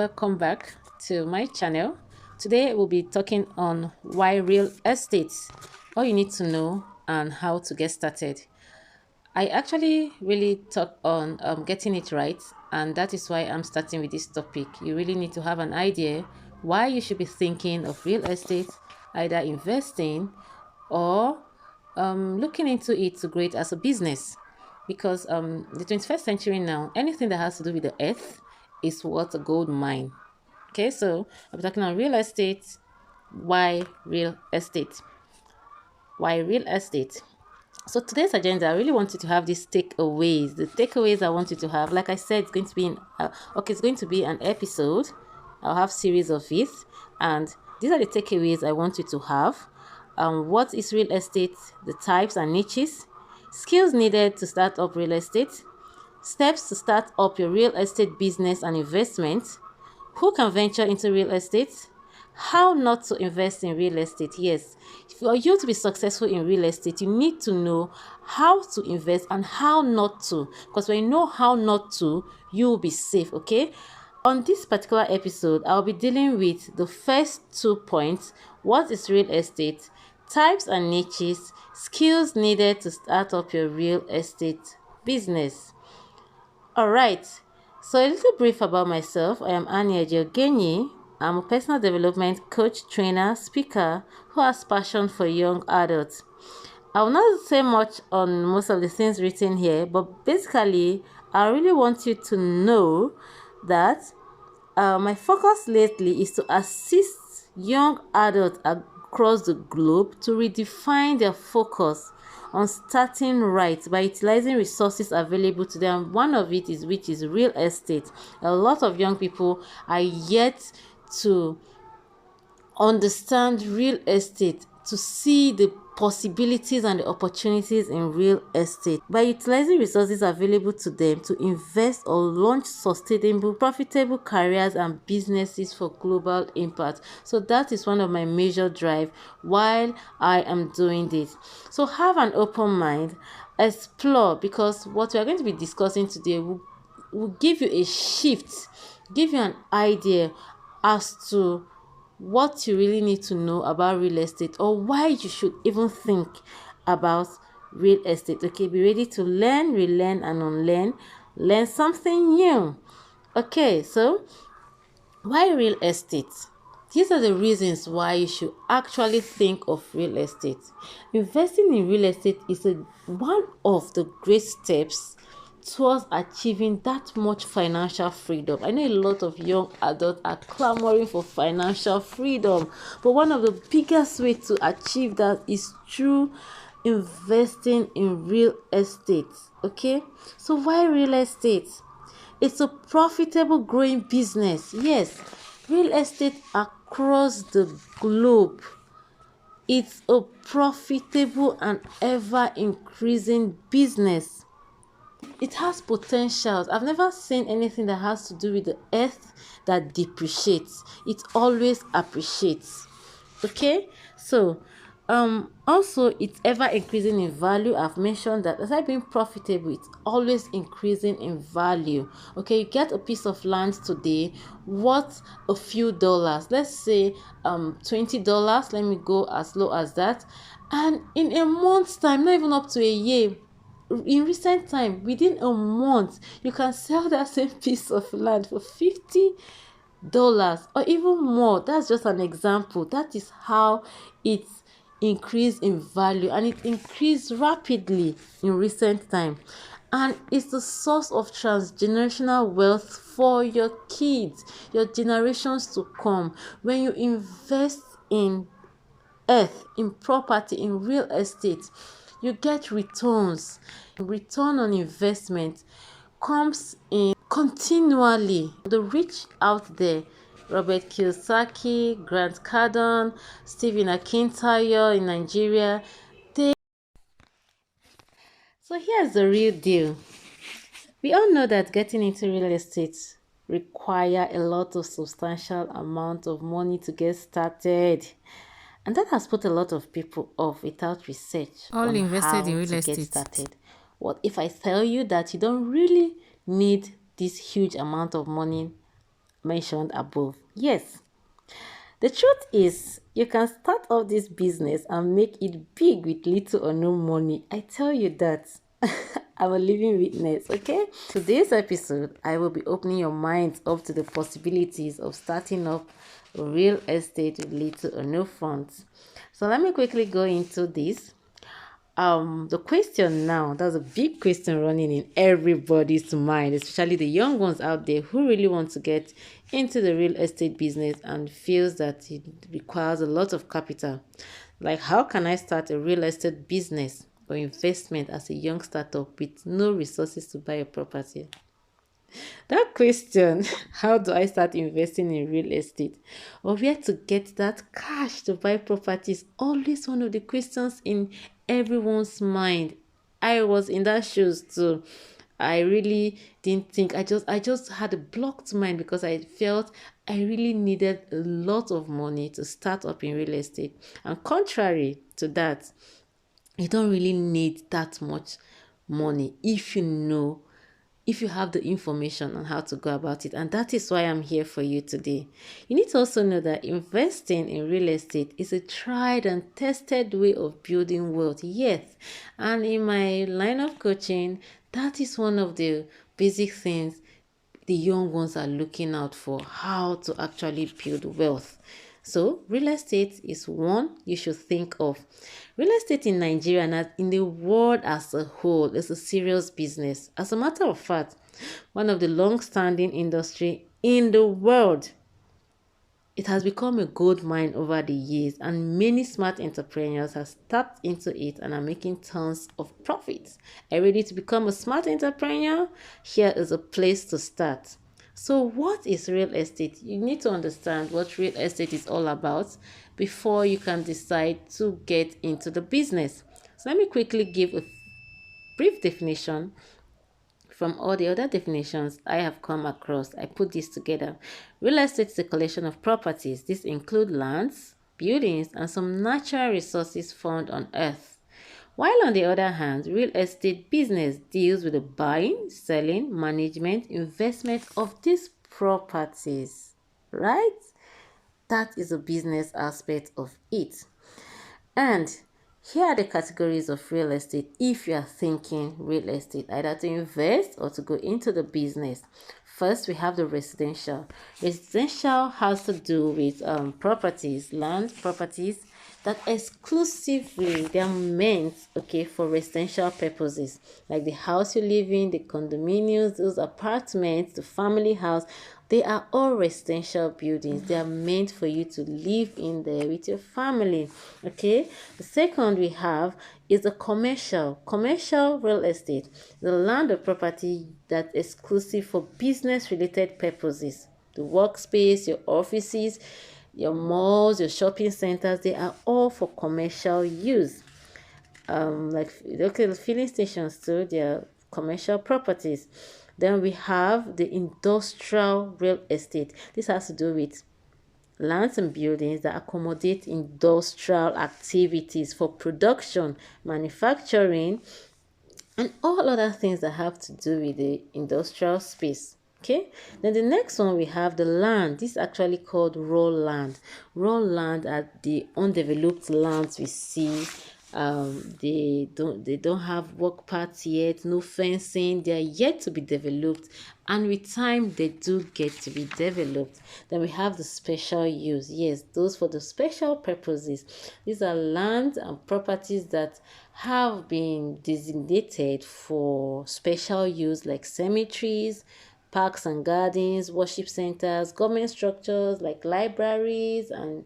welcome back to my channel. Today we'll be talking on why real estate, all you need to know and how to get started. I actually really talk on getting it right, and that is why I'm starting with this topic. You really need to have an idea why you should be thinking of real estate, either investing or looking into it to grow it as a business, because the 21st century now, anything that has to do with the earth is what a gold mine. Okay, so I'm talking on real estate. Why real estate? Why real estate? So today's agenda, I really want you to have these takeaways. The takeaways I want you to have, like I said, it's going to be it's going to be an episode. I'll have series of it, and these are the takeaways I want you to have. What is real estate? The types and niches, skills needed to start up real estate, steps to start up your real estate business and investment, who can venture into real estate, how not to invest in real estate. Yes, for you to be successful in real estate, you need to know how to invest and how not to, because when you know how not to, you will be safe. Okay, on this particular episode, I'll be dealing with the first 2 points: what is real estate, types and niches, skills needed to start up your real estate business. All right, so a little brief about myself. I am Ejeh-Ogenyi. I'm a personal development coach, trainer, speaker who has passion for young adults. I will not say much on most of the things written here, but basically, I really want you to know that my focus lately is to assist young adults across the globe to redefine their focus on starting right by utilizing resources available to them. One of it is which is real estate. A lot of young people are yet to understand real estate, to see the possibilities and the opportunities in real estate by utilizing resources available to them to invest or launch sustainable, profitable careers and businesses for global impact. So that is one of my major drive while I am doing this. So have an open mind, explore, because what we are going to be discussing today will give you a shift, give you an idea as to what you really need to know about real estate, or why you should even think about real estate. Okay, be ready to learn, relearn, and unlearn. Learn something new. Okay, so why real estate? These are the reasons why you should actually think of real estate. Investing in real estate is one of the great steps towards achieving that much financial freedom. I know a lot of young adults are clamoring for financial freedom, but one of the biggest ways to achieve that is through investing in real estate. Okay, so why real estate? It's a profitable growing business. Yes, real estate across the globe, it's a profitable and ever increasing business. It has potentials. I've never seen anything that has to do with the earth that depreciates. It always appreciates. Okay, so also it's ever increasing in value. I've mentioned that aside being profitable, it's always increasing in value. Okay, you get a piece of land today worth a few dollars, let's say $20. Let me go as low as that, and in a month's time, not even up to a year, in recent time, within a month, you can sell that same piece of land for $50 or even more. That's just an example. That is how it's increased in value, and it increased rapidly in recent time, and it's the source of transgenerational wealth for your kids, your generations to come. When you invest in earth, in property, in real estate, you get returns. Return on investment comes in continually. The rich out there, Robert Kiyosaki, Grant Cardone, Stephen Akintayo in Nigeria, so here's the real deal. We all know that getting into real estate require a lot of substantial amount of money to get started. And that has put a lot of people off without research All on invested how in real to get estate. started. What if I tell you that you don't really need this huge amount of money mentioned above. Yes, the truth is, you can start off this business and make it big with little or no money. I tell you that. I'm a living witness, okay? Today's episode, I will be opening your minds up to the possibilities of starting up real estate with little or no funds. So let me quickly go into this. The question now, that's a big question running in everybody's mind, especially the young ones out there who really want to get into the real estate business and feels that it requires a lot of capital. Like, how can I start a real estate business or investment as a young startup with no resources to buy a property? That question, how do I start investing in real estate or where to get that cash to buy property, is always one of the questions in everyone's mind. I was in that shoes too. I really didn't think, I just had a blocked mind because I felt I really needed a lot of money to start up in real estate. And contrary to that, you don't really need that much money if you have the information on how to go about it. And that is why I'm here for you today. You need to also know that investing in real estate is a tried and tested way of building wealth. Yes. And in my line of coaching, that is one of the basic things the young ones are looking out for, how to actually build wealth. So, real estate is one you should think of. Real estate in Nigeria and in the world as a whole is a serious business. As a matter of fact, one of the long-standing industry in the world. It has become a gold mine over the years, and many smart entrepreneurs have tapped into it and are making tons of profits. Are you ready to become a smart entrepreneur? Here is a place to start. So, what is real estate? You need to understand what real estate is all about before you can decide to get into the business. So, let me quickly give a brief definition from all the other definitions I have come across. I put this together. Real estate is a collection of properties. These include lands, buildings, and some natural resources found on earth. While on the other hand, real estate business deals with the buying, selling, management, investment of these properties, right? That is a business aspect of it. And here are the categories of real estate if you are thinking real estate, either to invest or to go into the business. First, we have the residential. Residential has to do with properties, land properties that exclusively they are meant, okay, for residential purposes, like the house you live in, the condominiums, those apartments, the family house. They are all residential buildings. They are meant for you to live in there with your family. Okay. The second we have is the commercial real estate, the land or property that's exclusive for business related purposes. The workspace, your offices, your malls, your shopping centers, they are all for commercial use. Like, okay, the filling stations too, they are commercial properties. Then we have the industrial real estate. This has to do with lands and buildings that accommodate industrial activities for production, manufacturing, and all other things that have to do with the industrial space. Okay, then the next one we have the land. This is actually called raw land. Raw land are the undeveloped lands we see. They don't have work parts yet, no fencing, they are yet to be developed, and with time they do get to be developed. Then we have the special use. Yes, those for the special purposes. These are lands and properties that have been designated for special use, like cemeteries, parks and gardens, worship centers, government structures like libraries, and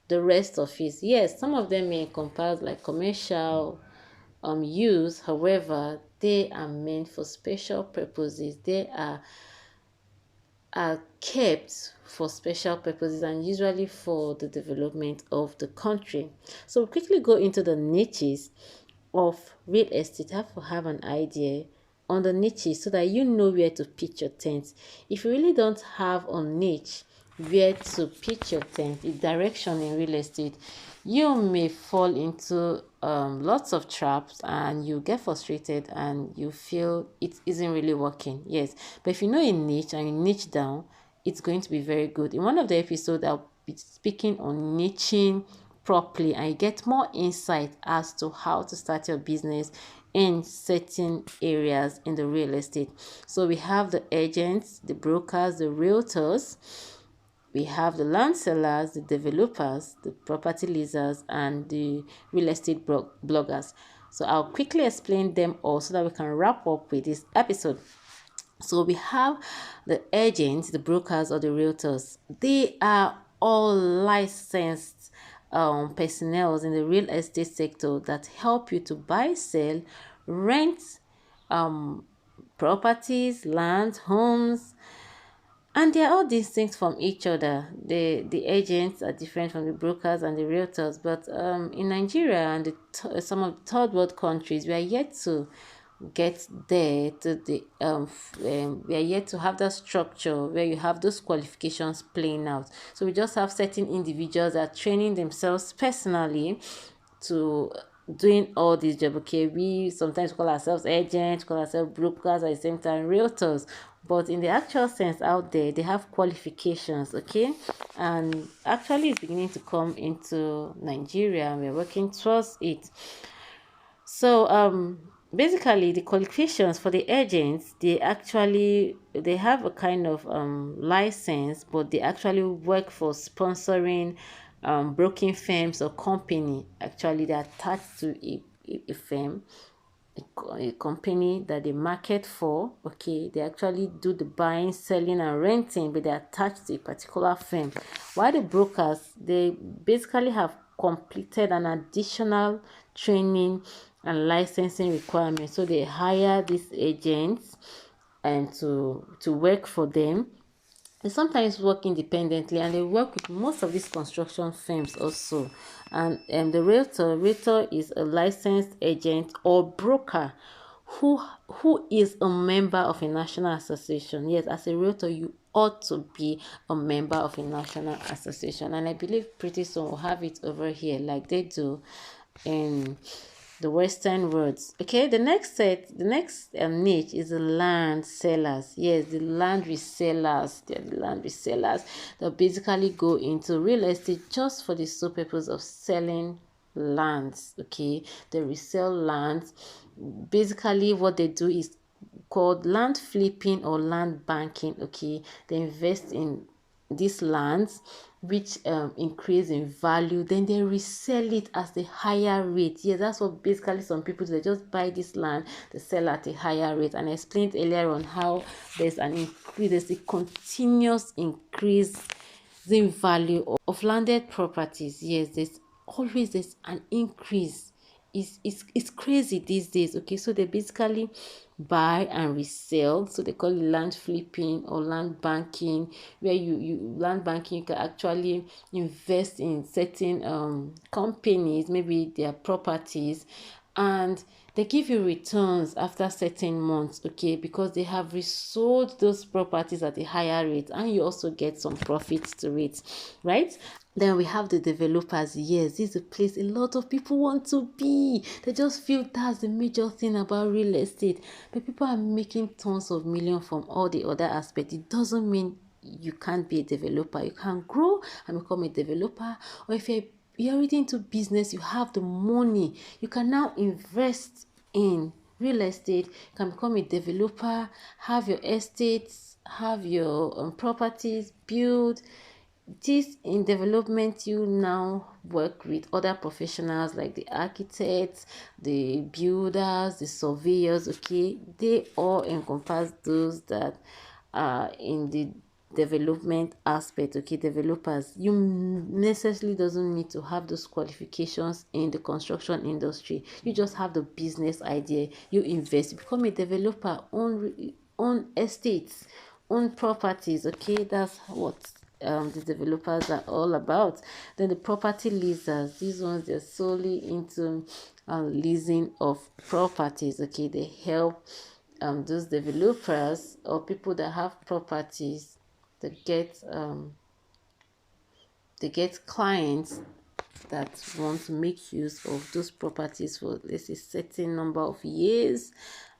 the rest of it. Yes, some of them may encompass like commercial use. However, they are meant for special purposes. They are kept for special purposes and usually for the development of the country. So we'll quickly go into the niches of real estate. Have to have an idea on the niches so that you know where to pitch your tent. If you really don't have a niche where to pitch your tent, the direction in real estate, you may fall into lots of traps and you get frustrated and you feel it isn't really working. Yes, but if you know a niche and you niche down, it's going to be very good. In one of the episodes, I'll be speaking on niching properly, and you get more insight as to how to start your business in certain areas in the real estate. So we have the agents, the brokers, the realtors, we have the land sellers, the developers, the property leasers, and the real estate bloggers. So I'll quickly explain them all so that we can wrap up with this episode. So we have the agents, the brokers, or the realtors. They are all licensed personnel in the real estate sector that help you to buy, sell, rent um, properties, land, homes, and they are all distinct from each other. The agents are different from the brokers and the realtors. But in Nigeria and some of the third world countries, we are yet to get there to the we are yet to have that structure where you have those qualifications playing out. So we just have certain individuals that are training themselves personally to doing all these jobs. Okay, we sometimes call ourselves agents, call ourselves brokers, at the same time realtors, but in the actual sense out there they have qualifications. Okay, and actually it's beginning to come into Nigeria and we're working towards it. So basically the qualifications for the agents, they have a kind of license, but they actually work for sponsoring broking firms or company. Actually they're attached to a firm, a company that they market for. Okay, they actually do the buying, selling, and renting, but they're attached to a particular firm. While the brokers, they basically have completed an additional training and licensing requirements, so they hire these agents and to work for them. They sometimes work independently, and they work with most of these construction firms also. And the realtor is a licensed agent or broker who is a member of a national association. Yes, as a realtor you ought to be a member of a national association, and I believe pretty soon we'll have it over here like they do in the Western worlds. Okay, the next niche is the land sellers. Yes, the land resellers. They're the land resellers that basically go into real estate just for the sole purpose of selling lands. Okay, they resell lands. Basically what they do is called land flipping or land banking. Okay, they invest in these lands which increase in value, then they resell it at a higher rate. Yeah, that's what basically some people do. They just buy this land, they sell at a higher rate. And I explained earlier on how there's a continuous increase in value of landed properties. Yes, there's an increase. It's crazy these days. Okay, so they basically buy and resell, so they call it land flipping or land banking, where you land banking, you can actually invest in certain companies, maybe their properties, and they give you returns after certain months. Okay, because they have resold those properties at a higher rate, and you also get some profits to it, right? Then we have the developers. Yes, this is a place a lot of people want to be. They just feel that's the major thing about real estate. But people are making tons of millions from all the other aspects. It doesn't mean you can't be a developer. You can grow and become a developer. Or if you're already into business, you have the money, you can now invest in real estate. You can become a developer, have your estates, have your properties, build this in development. You now work with other professionals like the architects, the builders, the surveyors. Okay, they all encompass those that are in the development aspect. Okay, developers, you necessarily doesn't need to have those qualifications in the construction industry. You just have the business idea, you invest, you become a developer, own estates, own properties. Okay, that's what the developers are all about. Then the property leasers, these ones, they're solely into leasing of properties. Okay, they help those developers or people that have properties that they get clients that want to make use of those properties for let's say certain number of years,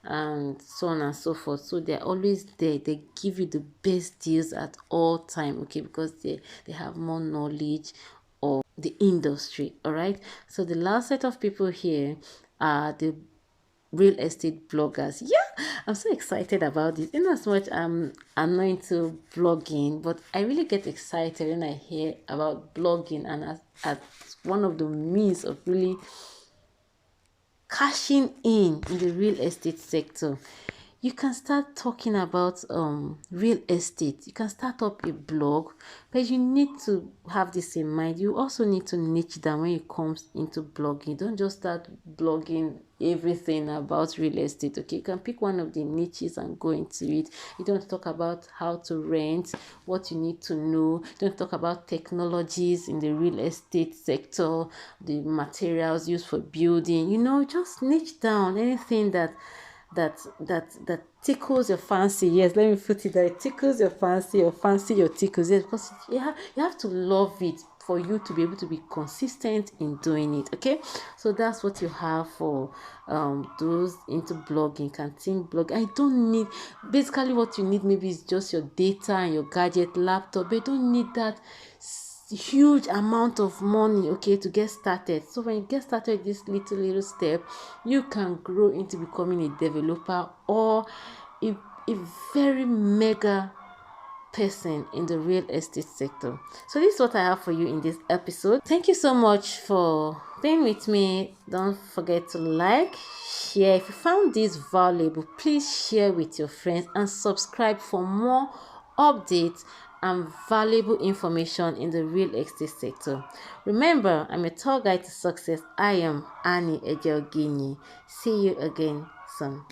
and so on and so forth. So they're always there. They give you the best deals at all time, okay, because they have more knowledge of the industry. All right. So the last set of people here are the real estate bloggers. Yeah, I'm so excited about this. In as much I'm not into blogging, but I really get excited when I hear about blogging, and as one of the means of really cashing in the real estate sector. You can start talking about real estate. You can start up a blog, but you need to have this in mind. You also need to niche down when it comes into blogging. Don't just start blogging everything about real estate. Okay, you can pick one of the niches and go into it. You don't talk about how to rent, what you need to know. Don't talk about technologies in the real estate sector, the materials used for building. Just niche down anything that tickles your fancy. Yes, let me put it there. It tickles your fancy, or fancy your tickles. Yes, because you have to love it for you to be able to be consistent in doing it. Okay, so that's what you have for those into blogging. Can think blog. I don't need, basically what you need maybe is just your data and your gadget, laptop, but you don't need that huge amount of money, okay, to get started. So when you get started this little step, you can grow into becoming a developer or a very mega person in the real estate sector. So this is what I have for you in this episode. Thank you so much for being with me. Don't forget to like, share. If you found this valuable, please share with your friends and subscribe for more updates and valuable information in the real estate sector. Remember, I'm a tour guide to success. I am Annie Ejeh-Ogenyi. See you again soon.